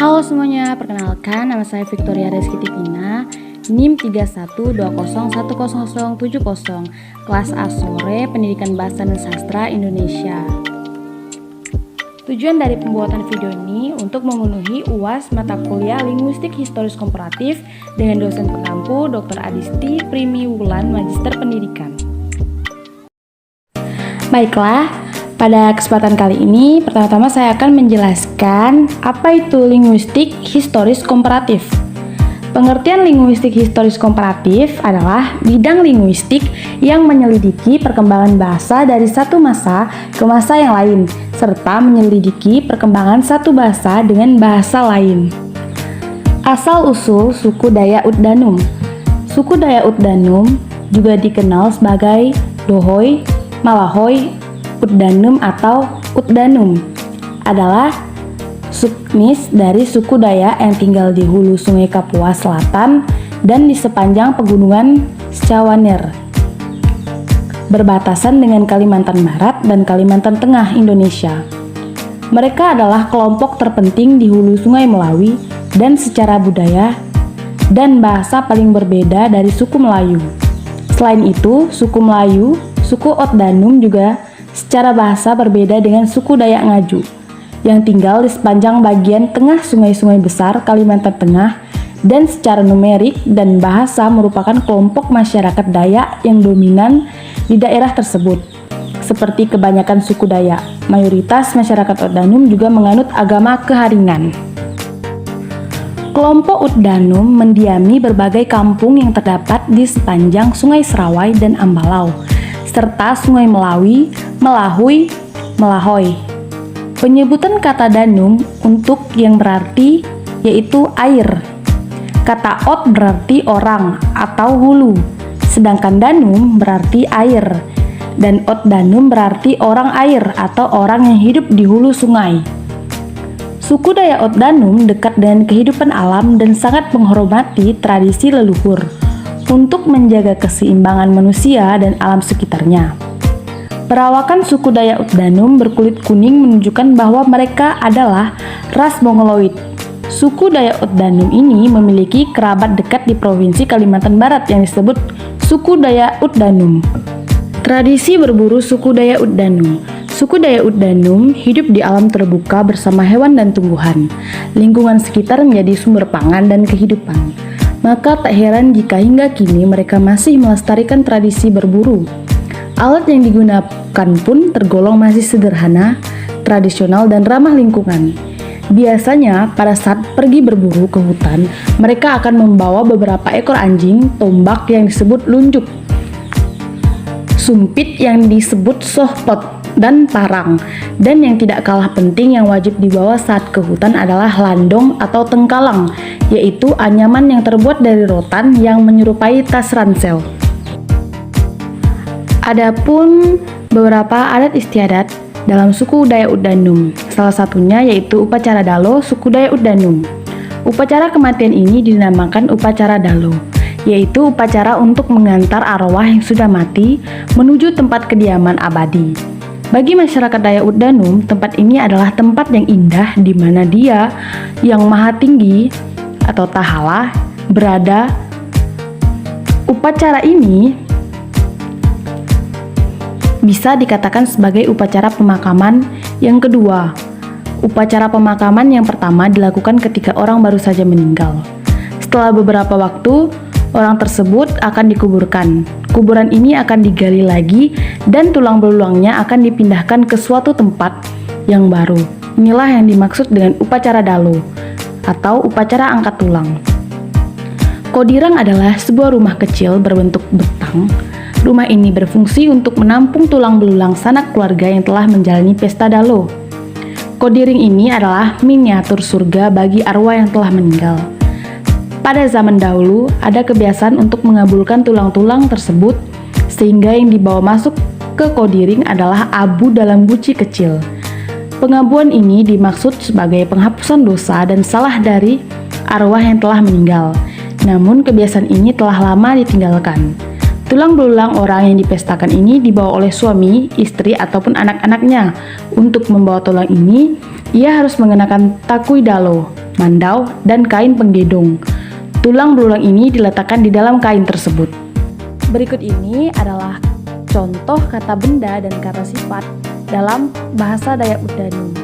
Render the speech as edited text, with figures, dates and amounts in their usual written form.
Halo semuanya, perkenalkan nama saya Victoria Reski Tipina, NIM 3120101070, kelas A sore, Pendidikan Bahasa dan Sastra Indonesia. Tujuan dari pembuatan video ini untuk memenuhi UAS mata kuliah Linguistik Historis Komparatif dengan dosen pengampu Dr. Adisti Primi Wulan, Magister Pendidikan. Baiklah, pada kesempatan kali ini, pertama-tama saya akan menjelaskan apa itu linguistik historis komparatif. Pengertian linguistik historis komparatif adalah bidang linguistik yang menyelidiki perkembangan bahasa dari satu masa ke masa yang lain, serta menyelidiki perkembangan satu bahasa dengan bahasa lain. Asal-usul suku Dayak Utdanum. Suku Dayak Utdanum juga dikenal sebagai Dohoy, Malahoy, Utdanum atau Utdanum adalah subetnis dari suku Dayak yang tinggal di hulu Sungai Kapuas Selatan dan di sepanjang pegunungan Scawanir, berbatasan dengan Kalimantan Barat dan Kalimantan Tengah Indonesia. Mereka adalah kelompok terpenting di hulu Sungai Melawi dan secara budaya dan bahasa paling berbeda dari suku Melayu. Selain itu, suku Melayu, suku Utdanum juga secara bahasa berbeda dengan suku Dayak Ngaju yang tinggal di sepanjang bagian tengah sungai-sungai besar Kalimantan Tengah, dan secara numerik dan bahasa merupakan kelompok masyarakat Dayak yang dominan di daerah tersebut. Seperti kebanyakan suku Dayak, mayoritas masyarakat Utdanum juga menganut agama Keharingan. Kelompok Utdanum mendiami berbagai kampung yang terdapat di sepanjang Sungai Serawai dan Ambalau, serta Sungai Melawi, Melahui, Melahoy. Penyebutan kata danum untuk yang berarti yaitu air. Kata ot berarti orang atau hulu, sedangkan danum berarti air, dan Utdanum berarti orang air atau orang yang hidup di hulu sungai. Suku Dayak Utdanum dekat dengan kehidupan alam dan sangat menghormati tradisi leluhur untuk menjaga keseimbangan manusia dan alam sekitarnya. Perawakan suku Dayak Utdanum berkulit kuning menunjukkan bahwa mereka adalah ras Mongoloid. Suku Dayak Utdanum ini memiliki kerabat dekat di Provinsi Kalimantan Barat yang disebut suku Dayak Utdanum. Tradisi berburu suku Dayak Utdanum. Suku Dayak Utdanum hidup di alam terbuka bersama hewan dan tumbuhan. Lingkungan sekitar menjadi sumber pangan dan kehidupan. Maka tak heran jika hingga kini mereka masih melestarikan tradisi berburu. Alat yang digunakan pun tergolong masih sederhana, tradisional, dan ramah lingkungan. Biasanya pada saat pergi berburu ke hutan, mereka akan membawa beberapa ekor anjing, tombak yang disebut lunjuk, sumpit yang disebut sohpot, dan parang. Dan yang tidak kalah penting yang wajib dibawa saat ke hutan adalah landong atau tengkalang, yaitu anyaman yang terbuat dari rotan yang menyerupai tas ransel. Adapun beberapa adat istiadat dalam suku Dayak Utdanum, salah satunya yaitu upacara Dalo suku Dayak Utdanum. Upacara kematian ini dinamakan upacara Dalo, yaitu upacara untuk mengantar arwah yang sudah mati menuju tempat kediaman abadi. Bagi masyarakat Dayak Utdanum, tempat ini adalah tempat yang indah di mana dia yang maha tinggi atau Tahala berada. Upacara ini bisa dikatakan sebagai upacara pemakaman yang kedua. Upacara pemakaman yang pertama dilakukan ketika orang baru saja meninggal. Setelah beberapa waktu, orang tersebut akan dikuburkan. Kuburan ini akan digali lagi dan tulang belulangnya akan dipindahkan ke suatu tempat yang baru. Inilah yang dimaksud dengan upacara Dalo atau upacara angkat tulang. Kodirang adalah sebuah rumah kecil berbentuk betang. Rumah ini berfungsi untuk menampung tulang belulang sanak keluarga yang telah menjalani pesta Dalo. Kodiring ini adalah miniatur surga bagi arwah yang telah meninggal. Pada zaman dahulu, ada kebiasaan untuk mengabulkan tulang-tulang tersebut, sehingga yang dibawa masuk ke kodiring adalah abu dalam guci kecil. Pengabuan ini dimaksud sebagai penghapusan dosa dan salah dari arwah yang telah meninggal. Namun kebiasaan ini telah lama ditinggalkan. Tulang belulang orang yang dipestakan ini dibawa oleh suami, istri, ataupun anak-anaknya. Untuk membawa tulang ini, ia harus mengenakan takui dalo. mandau, dan kain penggedong. Tulang belulang ini diletakkan di dalam kain tersebut. Berikut ini adalah contoh kata benda dan kata sifat dalam bahasa Dayak Udani.